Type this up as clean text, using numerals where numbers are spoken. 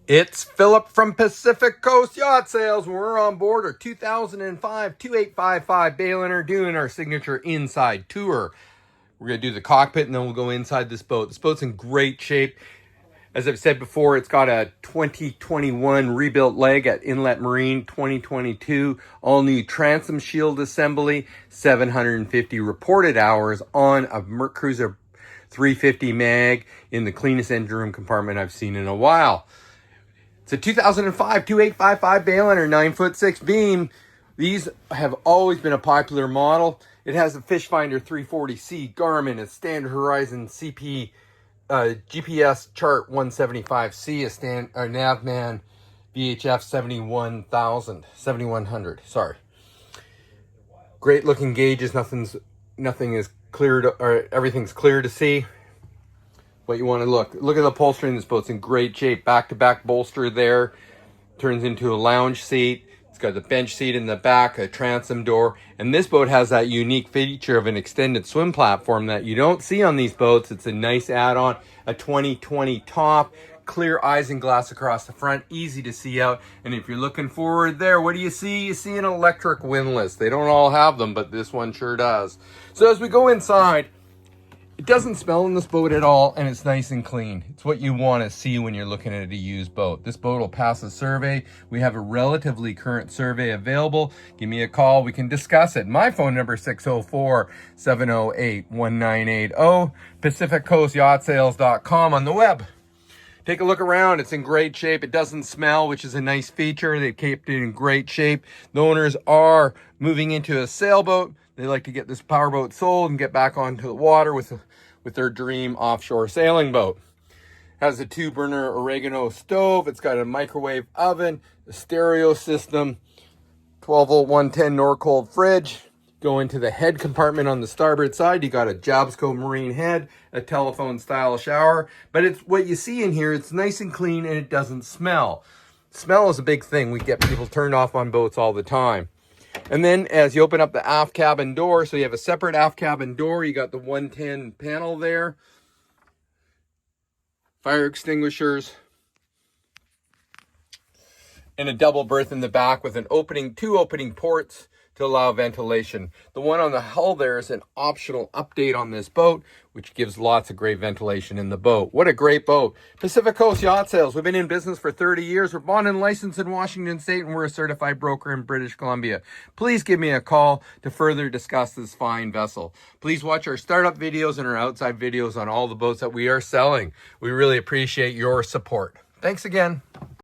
It's Philip from Pacific Coast Yacht Sales. We're on board our 2005 2855 Bayliner doing our signature inside tour. We're going to do the cockpit and then we'll go inside this boat. This boat's in great shape. As I've said before, it's got a 2021 rebuilt leg at Inlet Marine, 2022 all new transom shield assembly, 750 reported hours on a MerCruiser 350 mag in the cleanest engine room compartment I've seen in a while. It's a 2005 2855 Bayliner 9'6" beam. These have always been a popular model. It has a Fish Finder 340C, Garmin, a Standard Horizon CP GPS Chart 175C, a Navman VHF 7100. Sorry. Great looking gauges. Nothing is clear to, or everything's clear to see. What you want to look at the upholstery in this boat's in great shape. Back-to-back bolster there. Turns into a lounge seat. It's got the bench seat in the back, a transom door. And this boat has that unique feature of an extended swim platform that you don't see on these boats. It's a nice add-on. A 2020 top. Clear Isinglass across the front. Easy to see out. And if you're looking forward there, what do you see? You see an electric windlass. They don't all have them, but this one sure does. So as we go inside, it doesn't smell in this boat at all, and it's nice and clean. It's what you want to see when you're looking at a used boat. This boat will pass a survey. We have a relatively current survey available. Give me a call. We can discuss it. My phone number is 604-708-1980. PacificCoastYachtSales.com on the web. Take a look around. It's in great shape. It doesn't smell, which is a nice feature. They kept it in great shape. The owners are moving into a sailboat. They like to get this powerboat sold and get back onto the water with their dream offshore sailing boat. Has a 2-burner oregano stove. It's got a microwave oven, a stereo system, 12-volt 110 Norcold fridge. Go into the head compartment on the starboard side. You got a Jobsco marine head, a telephone style shower. But it's what you see in here. It's nice and clean and it doesn't smell. Smell is a big thing. We get people turned off on boats all the time. And then as you open up the aft cabin door, so you have a separate aft cabin door, you got the 110 panel there, fire extinguishers, and a double berth in the back with two opening ports to allow ventilation. The one on the hull there is an optional update on this boat, which gives lots of great ventilation in the boat. What a great boat. Pacific Coast Yacht Sales. We've been in business for 30 years. We're bonded and licensed in Washington State, and we're a certified broker in British Columbia. Please give me a call to further discuss this fine vessel. Please watch our startup videos and our outside videos on all the boats that we are selling. We really appreciate your support. Thanks again.